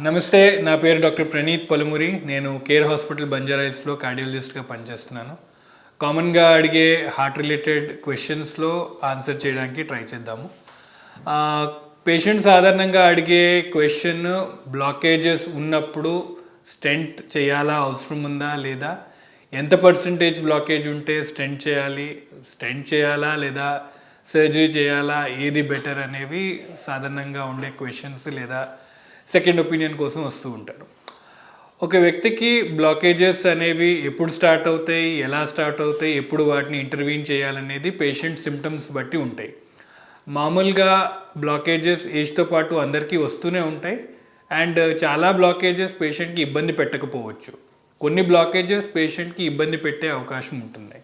నమస్తే, నా పేరు డాక్టర్ ప్రణీత్ పలుమురి. నేను కేర్ హాస్పిటల్ బంజారాహిల్స్లో కార్డియాలజిస్ట్గా పనిచేస్తున్నాను. కామన్గా అడిగే హార్ట్ రిలేటెడ్ క్వశ్చన్స్లో ఆన్సర్ చేయడానికి ట్రై చేద్దాము. పేషెంట్ సాధారణంగా అడిగే క్వశ్చన్, బ్లాకేజెస్ ఉన్నప్పుడు స్టెంట్ చేయాలా, అవసరం ఉందా లేదా, ఎంత పర్సంటేజ్ బ్లాకేజ్ ఉంటే స్టెంట్ చేయాలా లేదా సర్జరీ చేయాలా, ఏది బెటర్ అనేవి సాధారణంగా ఉండే క్వశ్చన్స్ లేదా సెకండ్ ఒపీనియన్ కోసం వస్తూ ఉంటారు. ఒక వ్యక్తికి బ్లాకేజెస్ అనేవి ఎప్పుడు స్టార్ట్ అవుతాయి, ఎలా స్టార్ట్ అవుతాయి, ఎప్పుడు వాటిని ఇంటర్వీన్ చేయాలనేది పేషెంట్ సిమ్టమ్స్ బట్టి ఉంటాయి. మామూలుగా బ్లాకేజెస్ ఏజ్తో పాటు అందరికీ వస్తూనే ఉంటాయి. అండ్ చాలా బ్లాకేజెస్ పేషెంట్కి ఇబ్బంది పెట్టకపోవచ్చు. కొన్ని బ్లాకేజెస్ పేషెంట్కి ఇబ్బంది పెట్టే అవకాశం ఉంటుంది.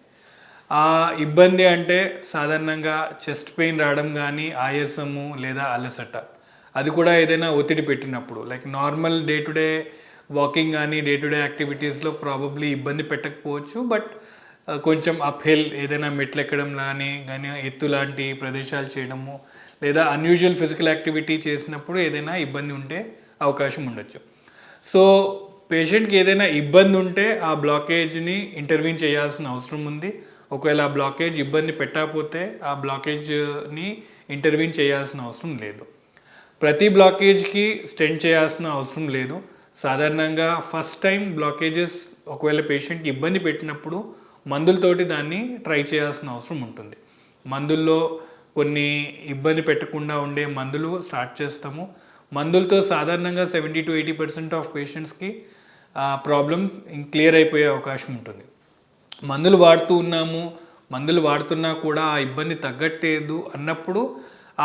ఆ ఇబ్బంది అంటే సాధారణంగా చెస్ట్ పెయిన్ రావడం కానీ, ఆయాసము లేదా అలసట, అది కూడా ఏదైనా ఒత్తిడి పెట్టినప్పుడు, like normal day to day walking కానీ డే టు డే యాక్టివిటీస్లో ప్రాబబ్లీ ఇబ్బంది పెట్టకపోవచ్చు. బట్ కొంచెం అప్హిల్ ఏదైనా మెట్లు ఎక్కడం కానీ ఎత్తు లాంటి ప్రదేశాలు చేయడము లేదా అన్యూజువల్ ఫిజికల్ యాక్టివిటీ చేసినప్పుడు ఏదైనా ఇబ్బంది ఉంటే అవకాశం ఉండొచ్చు. సో పేషెంట్కి ఏదైనా ఇబ్బంది ఉంటే ఆ బ్లాకేజ్ని ఇంటర్వీన్ చేయాల్సిన అవసరం ఉంది. ఒకవేళ ఆ బ్లాకేజ్ ఇబ్బంది పెట్టకపోతే ఆ బ్లాకేజ్ని ఇంటర్వీన్ చేయాల్సిన అవసరం లేదు. ప్రతి బ్లాకేజ్కి స్టెంట్ చేయాల్సిన అవసరం లేదు. సాధారణంగా ఫస్ట్ టైం బ్లాకేజెస్ ఒకవేళ పేషెంట్కి ఇబ్బంది పెట్టినప్పుడు మందులతోటి దాన్ని ట్రై చేయాల్సిన అవసరం ఉంటుంది. మందుల్లో కొన్ని ఇబ్బంది పెట్టకుండా ఉండే మందులు స్టార్ట్ చేస్తాము. మందులతో సాధారణంగా 70-80% ఆఫ్ పేషెంట్స్కి ప్రాబ్లం క్లియర్ అయిపోయే అవకాశం ఉంటుంది. మందులు వాడుతున్నా కూడా ఆ ఇబ్బంది తగ్గట్లేదు అన్నప్పుడు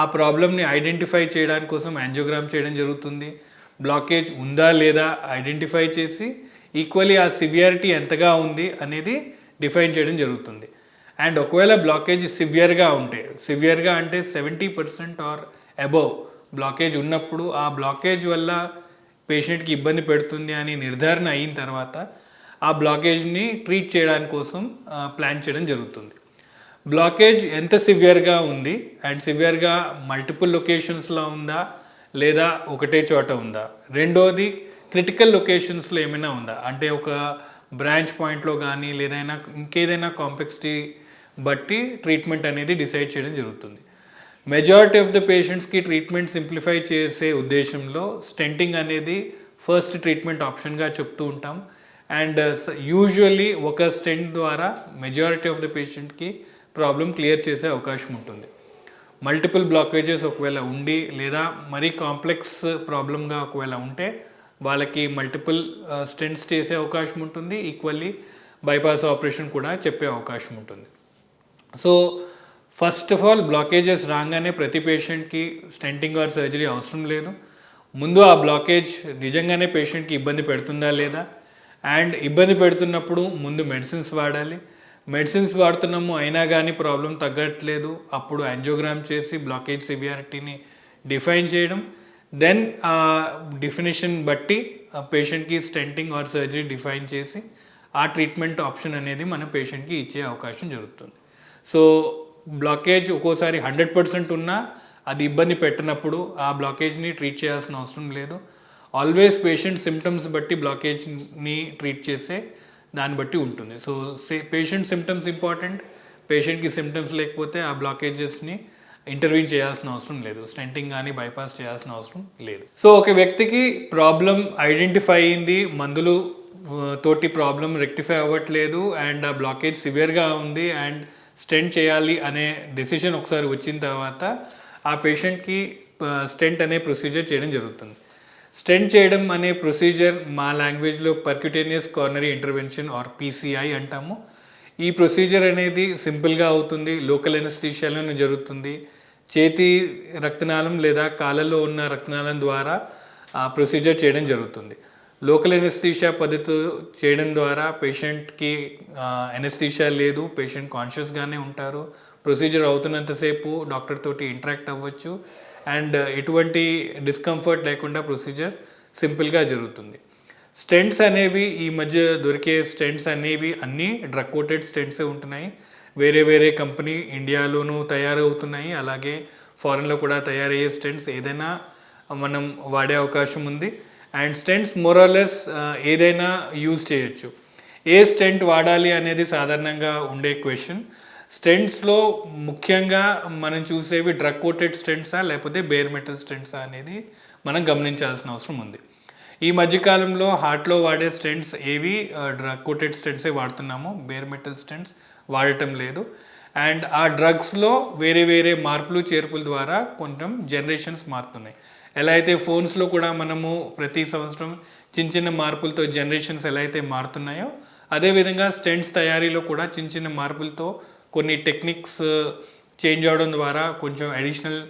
ఆ ప్రాబ్లమ్ని ఐడెంటిఫై చేయడానికి కోసం యాంజియోగ్రామ్ చేయడం జరుగుతుంది. బ్లాకేజ్ ఉందా లేదా ఐడెంటిఫై చేసి ఈక్వల్లీ ఆ సివియారిటీ ఎంతగా ఉంది అనేది డిఫైన్ చేయడం జరుగుతుంది. అండ్ ఒకవేళ బ్లాకేజ్ సివియర్గా అంటే 70% ఆర్ అబోవ్ బ్లాకేజ్ ఉన్నప్పుడు ఆ బ్లాకేజ్ వల్ల పేషెంట్కి ఇబ్బంది పెడుతుంది అని నిర్ధారణ అయిన తర్వాత ఆ బ్లాకేజ్ని ట్రీట్ చేయడానికి కోసం ప్లాన్ చేయడం జరుగుతుంది. బ్లాకేజ్ ఎంత సివియర్గా ఉంది అండ్ సివియర్గా మల్టిపుల్ లొకేషన్స్లో ఉందా లేదా ఒకటే చోట ఉందా, రెండోది క్రిటికల్ లొకేషన్స్లో ఏమైనా ఉందా, అంటే ఒక బ్రాంచ్ పాయింట్లో కానీ లేదైనా ఇంకేదైనా కాంప్లెక్సిటీ బట్టి ట్రీట్మెంట్ అనేది డిసైడ్ చేయడం జరుగుతుంది. మెజారిటీ ఆఫ్ ద పేషెంట్స్కి ట్రీట్మెంట్ సింప్లిఫై చేసే ఉద్దేశంలో స్టెంటింగ్ అనేది ఫస్ట్ ట్రీట్మెంట్ ఆప్షన్గా చెప్తూ ఉంటాం. అండ్ యూజువల్లీ ఒక స్టెంట్ ద్వారా మెజారిటీ ఆఫ్ ద పేషెంట్కి ప్రాబ్లం క్లియర్ చేసే అవకాశం ఉంటుంది. మల్టిపుల్ బ్లాకేజెస్ ఒకవేళ ఉండి లేదా మరీ కాంప్లెక్స్ ప్రాబ్లంగా ఒకవేళ ఉంటే వాళ్ళకి మల్టిపుల్ స్టెంట్స్ చేసే అవకాశం ఉంటుంది. ఈక్వల్లీ బైపాస్ ఆపరేషన్ కూడా చెప్పే అవకాశం ఉంటుంది. So first of all blockages రాగానే ప్రతి పేషెంట్కి స్టెంటింగ్ ఆర్ సర్జరీ అవసరం లేదు. ముందు ఆ బ్లాకేజ్ నిజంగానే పేషెంట్కి ఇబ్బంది పెడుతుందా లేదా, అండ్ ఇబ్బంది పెడుతున్నప్పుడు ముందు మెడిసిన్స్ వాడాలి. మెడిసిన్స్ వాడుతున్నాము అయినా కానీ ప్రాబ్లం తగ్గట్లేదు, అప్పుడు యాంజియోగ్రామ్ చేసి బ్లాకేజ్ సివియారిటీని డిఫైన్ చేయడం. దెన్ ఆ డెఫినేషన్ బట్టి పేషెంట్కి స్టెంటింగ్ ఆర్ సర్జరీ డిఫైన్ చేసి ఆ ట్రీట్మెంట్ ఆప్షన్ అనేది మన పేషెంట్కి ఇచ్చే అవకాశం జరుగుతుంది. సో బ్లాకేజ్ ఒక్కోసారి 100% ఉన్నా అది ఇబ్బంది పెట్టినప్పుడు ఆ బ్లాకేజ్ని ట్రీట్ చేయాల్సిన అవసరం లేదు. ఆల్వేస్ పేషెంట్ సిమ్టమ్స్ బట్టి బ్లాకేజ్ని ట్రీట్ చేసే దాన్ని బట్టి ఉంటుంది. So patient symptoms important. పేషెంట్కి సిమ్టమ్స్ లేకపోతే ఆ బ్లాకేజెస్ని ఇంటర్వీన్ చేయాల్సిన అవసరం లేదు, స్టెంటింగ్ కానీ బైపాస్ చేయాల్సిన అవసరం లేదు. సో ఒక వ్యక్తికి ప్రాబ్లం ఐడెంటిఫై అయింది, మందులు తోటి ప్రాబ్లం రెక్టిఫై అవ్వట్లేదు అండ్ ఆ బ్లాకేజ్ సివియర్గా ఉంది అండ్ స్టెంట్ చేయాలి అనే డెసిషన్ ఒకసారి వచ్చిన తర్వాత ఆ పేషెంట్కి స్టెంట్ అనే ప్రొసీజర్ చేయడం జరుగుతుంది. స్టెంట్ చేయడం అనే ప్రొసీజర్ మా లాంగ్వేజ్లో పర్క్యూటేనియస్ కారోనరీ ఇంటర్వెన్షన్ ఆర్ PCI అంటాము. ఈ ప్రొసీజర్ అనేది సింపుల్గా అవుతుంది, లోకల్ ఎనస్థీషియాలోనే జరుగుతుంది. చేతి రక్తనాళం లేదా కాళ్ళలో ఉన్న రక్తనాళం ద్వారా ఆ ప్రొసీజర్ చేయడం జరుగుతుంది. లోకల్ ఎనస్థీషియా పద్ధతి చేయడం ద్వారా పేషెంట్కి ఎనస్థీషియా లేదు, పేషెంట్ కాన్షియస్గానే ఉంటారు. ప్రొసీజర్ అవుతున్నంతసేపు డాక్టర్ తోటి ఇంటరాక్ట్ అవ్వచ్చు అండ్ ఎటువంటి డిస్కంఫర్ట్ లేకుండా ప్రొసీజర్ సింపుల్గా జరుగుతుంది. స్టెంట్స్ అనేవి ఈ మధ్య దొరికే స్టెంట్స్ అనేవి అన్నీ డ్రగ్ కోటెడ్ స్టెంట్సే ఉంటున్నాయి. వేరే వేరే కంపెనీ ఇండియాలోనూ తయారవుతున్నాయి, అలాగే ఫారెన్లో కూడా తయారయ్యే స్టెంట్స్ ఏదైనా మనం వాడే అవకాశం ఉంది. అండ్ స్టెంట్స్ మోరలెస్ ఏదైనా యూజ్ చేయొచ్చు. ఏ స్టెంట్ వాడాలి అనేది సాధారణంగా ఉండే క్వశ్చన్. స్టెంట్స్లో ముఖ్యంగా మనం చూసేవి డ్రగ్ కోటెడ్ స్టెంట్సా లేకపోతే బేర్ మెటల్ స్టెంట్సా అనేది మనం గమనించాల్సిన అవసరం ఉంది. ఈ మధ్యకాలంలో హార్ట్లో వాడే స్టెంట్స్ ఏవి డ్రగ్ కోటెడ్ స్టెంట్సే వాడుతున్నాము, బేర్ మెటల్ స్టెంట్స్ వాడటం లేదు. అండ్ ఆ డ్రగ్స్లో వేరే వేరే మార్పులు చేర్పుల ద్వారా కొంచెం జనరేషన్స్ మారుతున్నాయి. ఎలా అయితే ఫోన్స్లో కూడా మనము ప్రతి సంవత్సరం చిన్న చిన్న మార్పులతో జనరేషన్స్ ఎలా అయితే మారుతున్నాయో, అదేవిధంగా స్టెంట్స్ తయారీలో కూడా చిన్న చిన్న మార్పులతో కొన్ని టెక్నిక్స్ చేంజ్ అవడం ద్వారా, కొంచెం అడిషనల్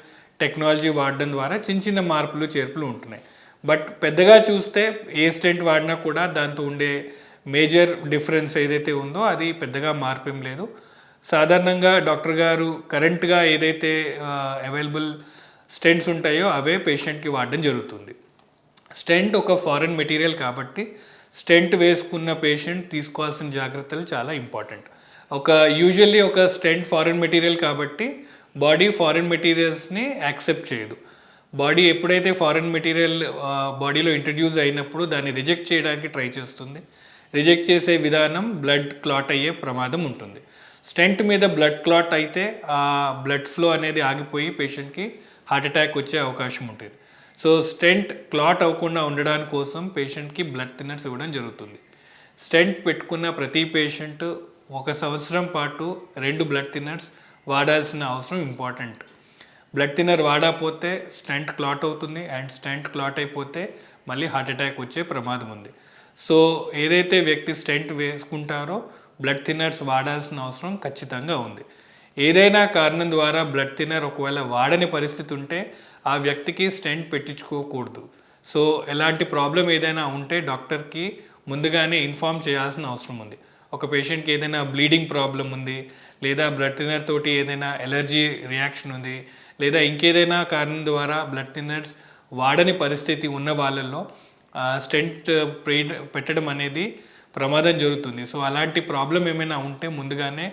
టెక్నాలజీ వాడడం ద్వారా చిన్న చిన్న మార్పులు చేర్పులు ఉంటున్నాయి. బట్ పెద్దగా చూస్తే ఏ స్టెంట్ వాడినా కూడా దాంతో ఉండే మేజర్ డిఫరెన్స్ ఏదైతే ఉందో అది పెద్దగా మార్పేం లేదు. సాధారణంగా డాక్టర్ గారు కరెంట్గా ఏదైతే అవైలబుల్ స్టెంట్స్ ఉంటాయో అవే పేషెంట్కి వాడడం జరుగుతుంది. స్టెంట్ ఒక ఫారెన్ మెటీరియల్ కాబట్టి స్టెంట్ వేసుకున్న పేషెంట్ తీసుకోవాల్సిన జాగ్రత్తలు చాలా ఇంపార్టెంట్. యూజువల్లీ ఒక స్టెంట్ ఫారెన్ మెటీరియల్ కాబట్టి బాడీ ఫారెన్ మెటీరియల్స్ని యాక్సెప్ట్ చేయదు. బాడీ ఎప్పుడైతే ఫారెన్ మెటీరియల్ బాడీలో ఇంట్రడ్యూస్ అయినప్పుడు దాన్ని రిజెక్ట్ చేయడానికి ట్రై చేస్తుంది. రిజెక్ట్ చేసే విధానం బ్లడ్ క్లాట్ అయ్యే ప్రమాదం ఉంటుంది. స్టెంట్ మీద బ్లడ్ క్లాట్ అయితే ఆ బ్లడ్ ఫ్లో అనేది ఆగిపోయి పేషెంట్కి హార్ట్ అటాక్ వచ్చే అవకాశం ఉంటుంది. సో స్టెంట్ క్లాట్ అవ్వకుండా ఉండడానికి కోసం పేషెంట్కి బ్లడ్ థిన్నర్స్ ఇవ్వడం జరుగుతుంది. స్టెంట్ పెట్టుకున్న ప్రతి పేషెంట్ 1 సంవత్సరం పాటు 2 బ్లడ్ థిన్నర్స్ వాడాల్సిన అవసరం ఇంపార్టెంట్. బ్లడ్ థిన్నర్ వాడకపోతే స్టెంట్ క్లాట్ అవుతుంది, అండ్ స్టెంట్ క్లాట్ అయిపోతే మళ్ళీ హార్ట్ అటాక్ వచ్చే ప్రమాదం ఉంది. సో ఏదైతే వ్యక్తి స్టెంట్ వేసుకుంటారో బ్లడ్ థిన్నర్స్ వాడాల్సిన అవసరం ఖచ్చితంగా ఉంది. ఏదైనా కారణం ద్వారా బ్లడ్ థిన్నర్ ఒకవేళ వాడని పరిస్థితి ఉంటే ఆ వ్యక్తికి స్టెంట్ పెట్టించుకోకూడదు. సో ఎలాంటి ప్రాబ్లం ఏదైనా ఉంటే డాక్టర్కి ముందుగానే ఇన్ఫామ్ చేయాల్సిన అవసరం ఉంది. ఒక పేషెంట్కి ఏదైనా బ్లీడింగ్ ప్రాబ్లం ఉంది, లేదా బ్లడ్ థిన్నర్ తోటి ఏదైనా ఎలర్జీ రియాక్షన్ ఉంది, లేదా ఇంకేదైనా కారణం ద్వారా బ్లడ్ థిన్నర్స్ వాడని పరిస్థితి ఉన్న వాళ్ళల్లో స్టెంట్ పెట్టడం అనేది ప్రమాదం జరుగుతుంది. సో అలాంటి ప్రాబ్లం ఏమైనా ఉంటే ముందుగానే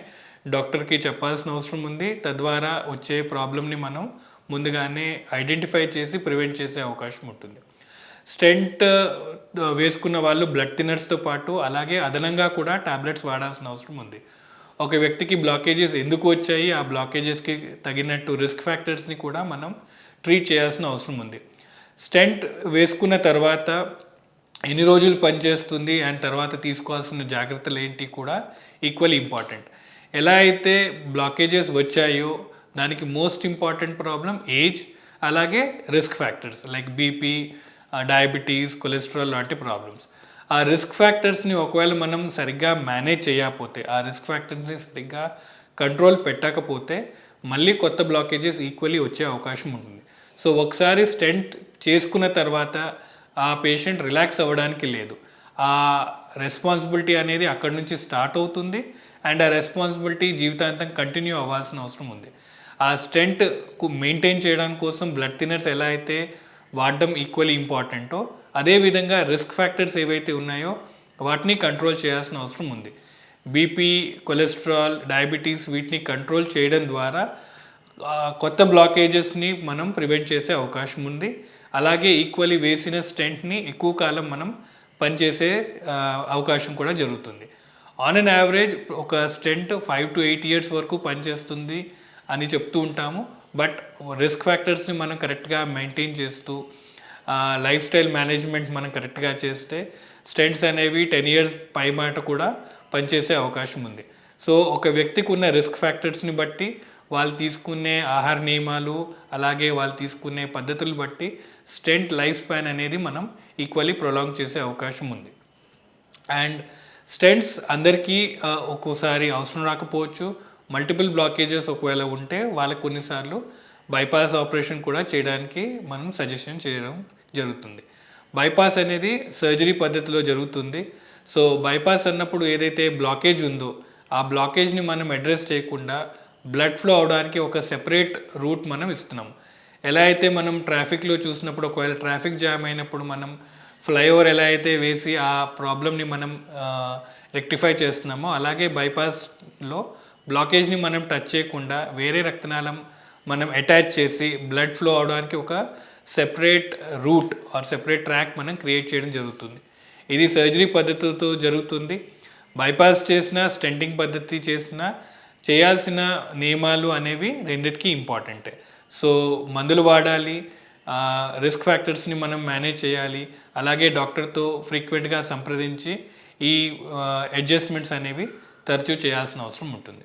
డాక్టర్కి చెప్పాల్సిన అవసరం ఉంది. తద్వారా వచ్చే ప్రాబ్లమ్ని మనం ముందుగానే ఐడెంటిఫై చేసి ప్రివెంట్ చేసే అవకాశం ఉంటుంది. స్టెంట్ వేసుకున్న వాళ్ళు బ్లడ్ థిన్నర్స్తో పాటు అలాగే అదనంగా కూడా టాబ్లెట్స్ వాడాల్సిన అవసరం ఉంది. ఒక వ్యక్తికి బ్లాకేజెస్ ఎందుకు వచ్చాయి, ఆ బ్లాకేజెస్కి తగినట్టు రిస్క్ ఫ్యాక్టర్స్ని కూడా మనం ట్రీట్ చేయాల్సిన అవసరం ఉంది. స్టెంట్ వేసుకున్న తర్వాత ఎన్ని రోజులు పనిచేస్తుంది అండ్ తర్వాత తీసుకోవాల్సిన జాగ్రత్తలు ఏంటి కూడా ఈక్వల్ ఇంపార్టెంట్. ఎలా అయితే బ్లాకేజెస్ వచ్చాయో దానికి మోస్ట్ ఇంపార్టెంట్ ప్రాబ్లం ఏజ్, అలాగే risk factors like BP, diabetes, cholesterol లాంటి ప్రాబ్లమ్స్. ఆ రిస్క్ ఫ్యాక్టర్స్ని ఒకవేళ మనం సరిగ్గా మేనేజ్ చేయకపోతే, ఆ రిస్క్ ఫ్యాక్టర్స్ని సరిగ్గా కంట్రోల్ పెట్టకపోతే మళ్ళీ కొత్త బ్లాకేజెస్ ఈక్వల్లీ వచ్చే అవకాశం ఉంటుంది. సో ఒకసారి స్టెంట్ చేసుకున్న తర్వాత ఆ పేషెంట్ రిలాక్స్ అవ్వడానికి లేదు. ఆ రెస్పాన్సిబిలిటీ అనేది అక్కడి నుంచి స్టార్ట్ అవుతుంది, అండ్ ఆ రెస్పాన్సిబిలిటీ జీవితాంతం కంటిన్యూ అవ్వాల్సిన అవసరం ఉంది. ఆ స్టెంట్ మెయింటైన్ చేయడానికి కోసం బ్లడ్ థిన్నర్స్ ఎలా అయితే వాడడం ఈక్వల్లీ ఇంపార్టెంటో, అదేవిధంగా రిస్క్ ఫ్యాక్టర్స్ ఏవైతే ఉన్నాయో వాటిని కంట్రోల్ చేయాల్సిన అవసరం ఉంది. బీపీ, కొలెస్ట్రాల్, డయాబెటీస్ వీటిని కంట్రోల్ చేయడం ద్వారా కొత్త బ్లాకేజెస్ని మనం ప్రివెంట్ చేసే అవకాశం ఉంది. అలాగే ఈక్వల్లీ వేసిన స్టెంట్ని ఎక్కువ కాలం మనం పనిచేసే అవకాశం కూడా జరుగుతుంది. ఆన్ అన్ యావరేజ్ ఒక స్టెంట్ 5 to 8 years వరకు పనిచేస్తుంది అని చెప్తూ ఉంటాము. బట్ రిస్క్ ఫ్యాక్టర్స్ని మనం కరెక్ట్గా మెయింటైన్ చేస్తూ లైఫ్ స్టైల్ మేనేజ్మెంట్ మనం కరెక్ట్గా చేస్తే స్టెంట్స్ అనేవి 10 years పై మాట కూడా పనిచేసే అవకాశం ఉంది. సో ఒక వ్యక్తికి ఉన్న రిస్క్ ఫ్యాక్టర్స్ని బట్టి, వాళ్ళు తీసుకునే ఆహార నియమాలు, అలాగే వాళ్ళు తీసుకునే పద్ధతులు బట్టి స్టెంట్ లైఫ్ స్పాన్ అనేది మనం ఈక్వల్లీ ప్రొలాంగ్ చేసే అవకాశం ఉంది. అండ్ స్టెంట్స్ అందరికీ ఒక్కోసారి అవసరం రాకపోవచ్చు. మల్టిపుల్ బ్లాకేజెస్ ఒకవేళ ఉంటే వాళ్ళకి కొన్నిసార్లు బైపాస్ ఆపరేషన్ కూడా చేయడానికి మనం సజెషన్ చేయడం జరుగుతుంది. బైపాస్ అనేది సర్జరీ పద్ధతిలో జరుగుతుంది. సో బైపాస్ అన్నప్పుడు ఏదైతే బ్లాకేజ్ ఉందో ఆ బ్లాకేజ్ని మనం అడ్రస్ చేయకుండా బ్లడ్ ఫ్లో అవడానికి ఒక సెపరేట్ రూట్ మనం ఇస్తున్నాం. ఎలా అయితే మనం ట్రాఫిక్లో చూసినప్పుడు ఒకవేళ ట్రాఫిక్ జామ్ అయినప్పుడు మనం ఫ్లైఓవర్ ఎలా అయితే వేసి ఆ ప్రాబ్లమ్ని మనం రెక్టిఫై చేస్తున్నామో, అలాగే బైపాస్లో బ్లాకేజ్ని మనం టచ్ చేయకుండా వేరే రక్తనాళం మనం అటాచ్ చేసి బ్లడ్ ఫ్లో అవడానికి ఒక separate route or separate track మనం క్రియేట్ చేయడం జరుగుతుంది. ఇది సర్జరీ పద్ధతితో జరుగుతుంది. బైపాస్ చేసిన, స్టెంటింగ్ పద్ధతి చేసిన, చేయాల్సిన నియమాలు అనేవి రెండిటికి ఇంపార్టెంటే. సో మందులు వాడాలి, రిస్క్ ఫ్యాక్టర్స్ని మనం మేనేజ్ చేయాలి, అలాగే డాక్టర్తో ఫ్రీక్వెంట్గా సంప్రదించి ఈ అడ్జస్ట్మెంట్స్ అనేవి తరచూ చేయాల్సిన అవసరం ఉంటుంది.